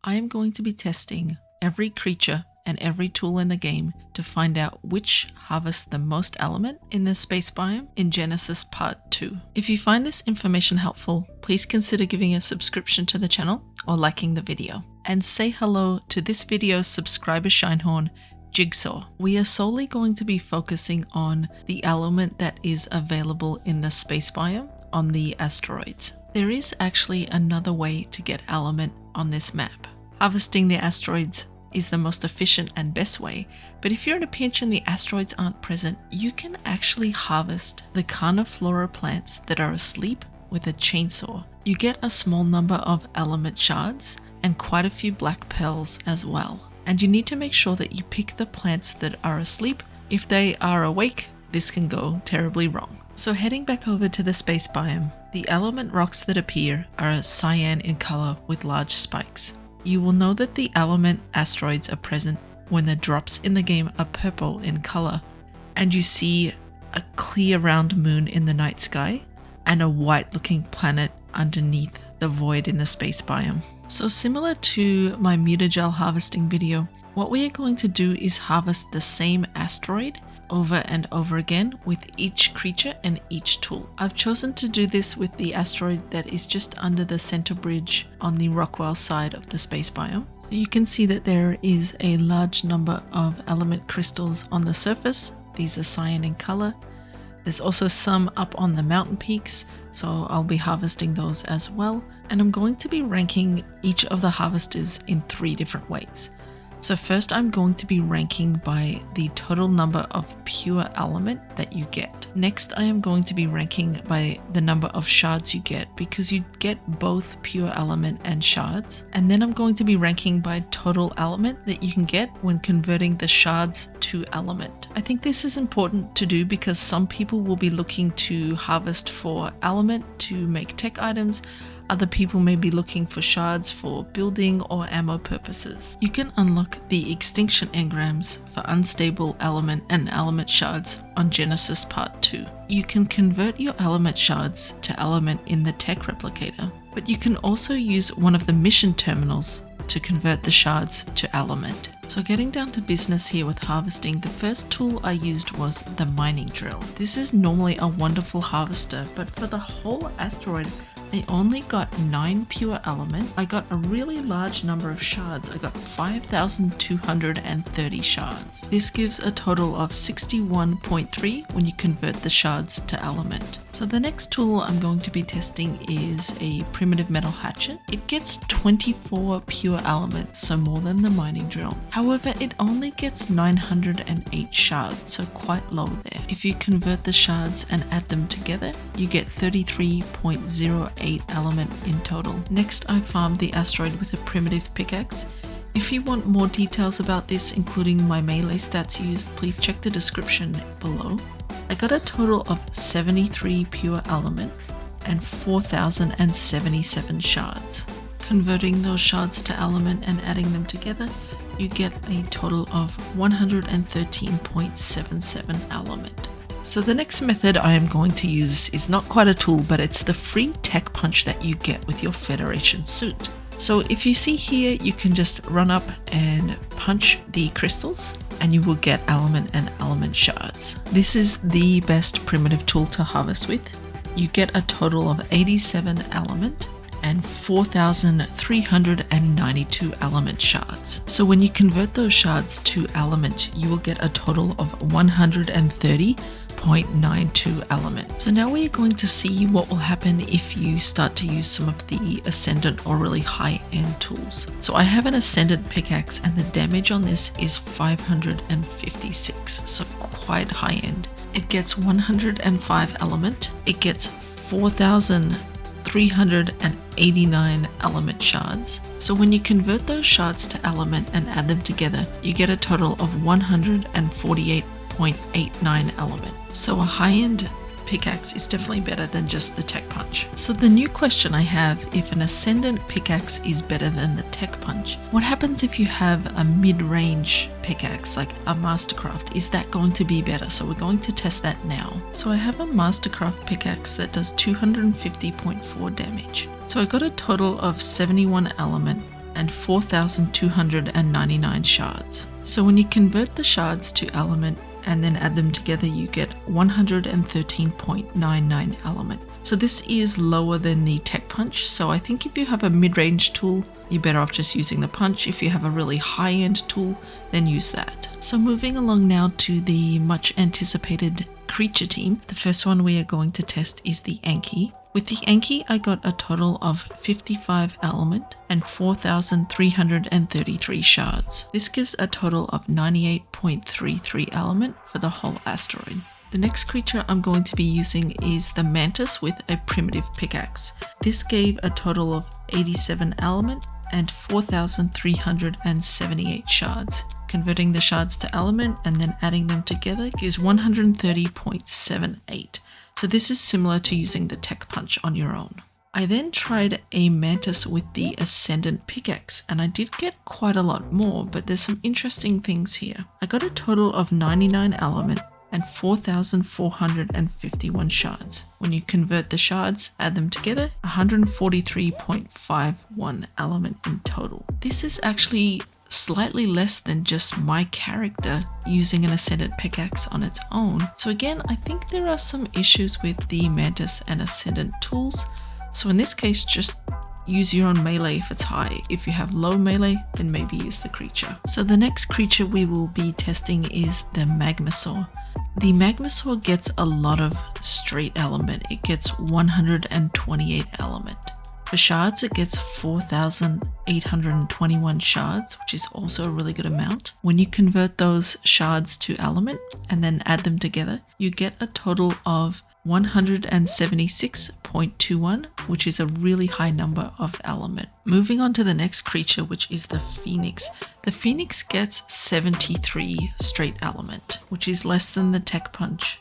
I am going to be testing every creature and every tool in the game to find out which harvests the most element in the space biome in Gensis Part 2. If you find this information helpful, please consider giving a subscription to the channel or liking the video. And say hello to this video's subscriber Shinehorn, Jigsaw. We are solely going to be focusing on the element that is available in the space biome on the asteroids. There is actually another way to get element on this map. Harvesting the asteroids is the most efficient and best way, but if you're in a pinch and the asteroids aren't present, you can actually harvest the carniflora plants that are asleep with a chainsaw. You get a small number of element shards and quite a few black pearls as well. And you need to make sure that you pick the plants that are asleep. If they are awake, this can go terribly wrong. So heading back over to the space biome, the element rocks that appear are cyan in color with large spikes. You will know that the element asteroids are present when the drops in the game are purple in color and you see a clear round moon in the night sky and a white looking planet underneath the void in the space biome. So similar to my mutagel harvesting video, what we are going to do is harvest the same asteroid over and over again with each creature and each tool. I've chosen to do this with the asteroid that is just under the center bridge on the Rockwell side of the space biome. So you can see that there is a large number of element crystals on the surface. These are cyan in color. There's also some up on the mountain peaks, so I'll be harvesting those as well. And I'm going to be ranking each of the harvesters in 3 different ways. So first I'm going to be ranking by the total number of pure element that you get. Next I am going to be ranking by the number of shards you get, because you get both pure element and shards. And then I'm going to be ranking by total element that you can get when converting the shards to element. I think this is important to do because some people will be looking to harvest for element to make tech items. Other people may be looking for shards for building or ammo purposes. You can unlock the extinction engrams for unstable element and element shards on Gensis Part 2. You can convert your element shards to element in the tech replicator, but you can also use one of the mission terminals to convert the shards to element. So getting down to business here with harvesting, the first tool I used was the mining drill. This is normally a wonderful harvester, but for the whole asteroid, I only got 9 pure element. I got a really large number of shards. I got 5,230 shards. This gives a total of 61.3 when you convert the shards to element. So the next tool I'm going to be testing is a primitive metal hatchet. It gets 24 pure elements, so more than the mining drill. However, it only gets 908 shards, so quite low there. If you convert the shards and add them together, you get 33.08 element in total. Next, I farmed the asteroid with a primitive pickaxe. If you want more details about this, including my melee stats used, please check the description below. I got a total of 73 pure element and 4,077 shards. Converting those shards to element and adding them together, you get a total of 113.77 element. So the next method I am going to use is not quite a tool, but it's the free Tek Punch that you get with your Federation suit. So if you see here, you can just run up and punch the crystals and you will get element and element shards. This is the best primitive tool to harvest with. You get a total of 87 element and 4,392 element shards. So when you convert those shards to element, you will get a total of 130.92 element. So now we are going to see what will happen if you start to use some of the ascendant or really high-end tools. So I have an ascendant pickaxe and the damage on this is 556, so quite high-end. It gets 105 element, it gets 4,389 element shards. So when you convert those shards to element and add them together, you get a total of 148.89 element. So a high-end pickaxe is definitely better than just the Tek Punch. So the new question I have, if an ascendant pickaxe is better than the Tek Punch, what happens if you have a mid-range pickaxe like a Mastercraft? Is that going to be better? So we're going to test that now. So I have a Mastercraft pickaxe that does 250.4 damage. So I got a total of 71 element and 4,299 shards. So when you convert the shards to element and then add them together, you get 113.99 element. So this is lower than the Tek Punch. So I think if you have a mid-range tool, you're better off just using the punch. If you have a really high-end tool, then use that. So moving along now to the much anticipated creature team. The first one we are going to test is the Anky. With the Anky, I got a total of 55 element and 4,333 shards. This gives a total of 98.33 element for the whole asteroid. The next creature I'm going to be using is the Mantis with a primitive pickaxe. This gave a total of 87 element and 4,378 shards. Converting the shards to element and then adding them together gives 130.78. So this is similar to using the Tek Punch on your own. I then tried a Mantis with the Ascendant Pickaxe and I did get quite a lot more, but there's some interesting things here. I got a total of 99 element and 4,451 shards. When you convert the shards, add them together, 143.51 element in total. This is actually slightly less than just my character using an Ascendant Pickaxe on its own. So again, I think there are some issues with the Mantis and Ascendant tools. So in this case, just use your own melee if it's high. If you have low melee, then maybe use the creature. So the next creature we will be testing is the Magmasaur. The Magmasaur gets a lot of straight element. It gets 128 element. For shards, it gets 4,821 shards, which is also a really good amount. When you convert those shards to element and then add them together, you get a total of 176.21, which is a really high number of element. Moving on to the next creature, which is the Phoenix. The Phoenix gets 73 straight element, which is less than the Tek Punch,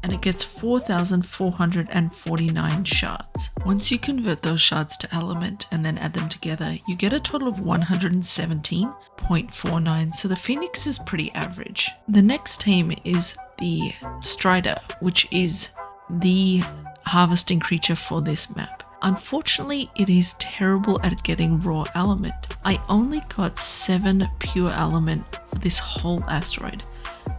and it gets 4,449 shards. Once you convert those shards to element and then add them together, you get a total of 117.49, so the Phoenix is pretty average. The next team is the Stryder, which is the harvesting creature for this map. Unfortunately, it is terrible at getting raw element. I only got 7 pure element for this whole asteroid,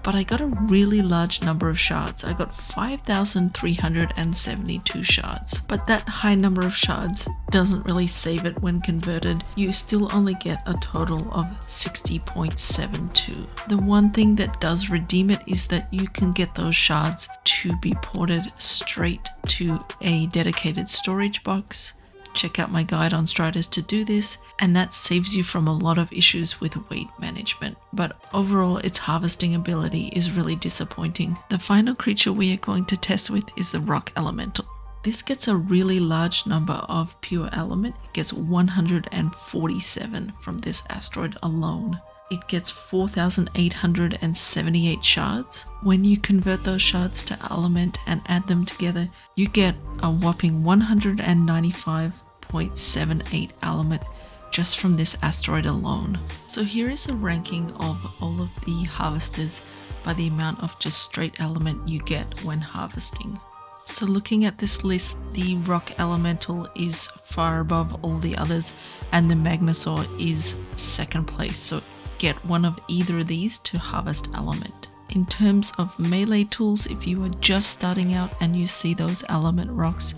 but I got a really large number of shards. I got 5,372 shards, but that high number of shards doesn't really save it when converted. You still only get a total of 60.72. The one thing that does redeem it is that you can get those shards to be ported straight to a dedicated storage box. Check out my guide on Stryders to do this, and that saves you from a lot of issues with weight management. But overall, its harvesting ability is really disappointing. The final creature we are going to test with is the Rock Elemental. This gets a really large number of pure element. It gets 147 from this asteroid alone. It gets 4,878 shards. When you convert those shards to element and add them together, you get a whopping 195.78 element just from this asteroid alone. So here is a ranking of all of the harvesters by the amount of just straight element you get when harvesting. So looking at this list, the Rock Elemental is far above all the others, and the Magmasaur is second place. So get one of either of these to harvest element. In terms of melee tools, if you are just starting out and you see those element rocks,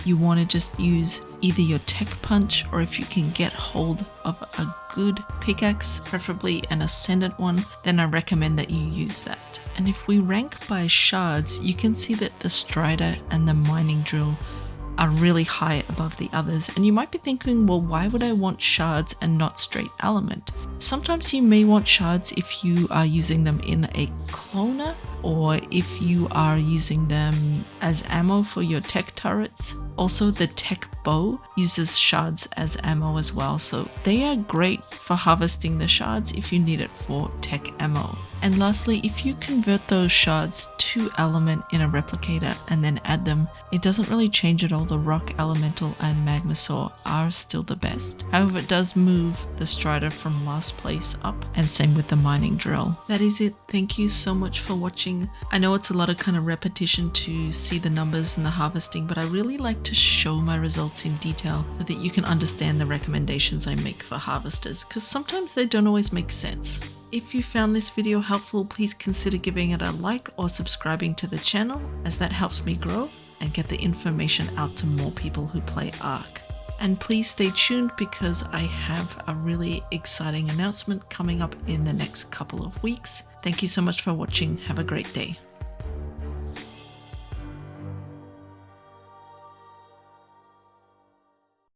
you want to just use either your Tek Punch, or if you can get hold of a good pickaxe, preferably an Ascendant one, then I recommend that you use that. And if we rank by shards, you can see that the Stryder and the mining drill are really high above the others, and you might be thinking, well, why would I want shards and not straight element? Sometimes you may want shards if you are using them in a cloner, or if you are using them as ammo for your tech turrets. Also, the tech bow uses shards as ammo as well, so they are great for harvesting the shards if you need it for tech ammo. And lastly, if you convert those shards to element in a replicator and then add them, it doesn't really change at all. The rock elemental and Magmasaur are still the best. However, it does move the Stryder from last place up, and same with the mining drill. That is it. Thank you so much for watching. I know it's a lot of kind of repetition to see the numbers and the harvesting, but I really like to show my results in detail so that you can understand the recommendations I make for harvesters, because sometimes they don't always make sense. If you found this video helpful, please consider giving it a like or subscribing to the channel, as that helps me grow and get the information out to more people who play Ark. And please stay tuned, because I have a really exciting announcement coming up in the next couple of weeks. Thank you so much for watching. Have a great day.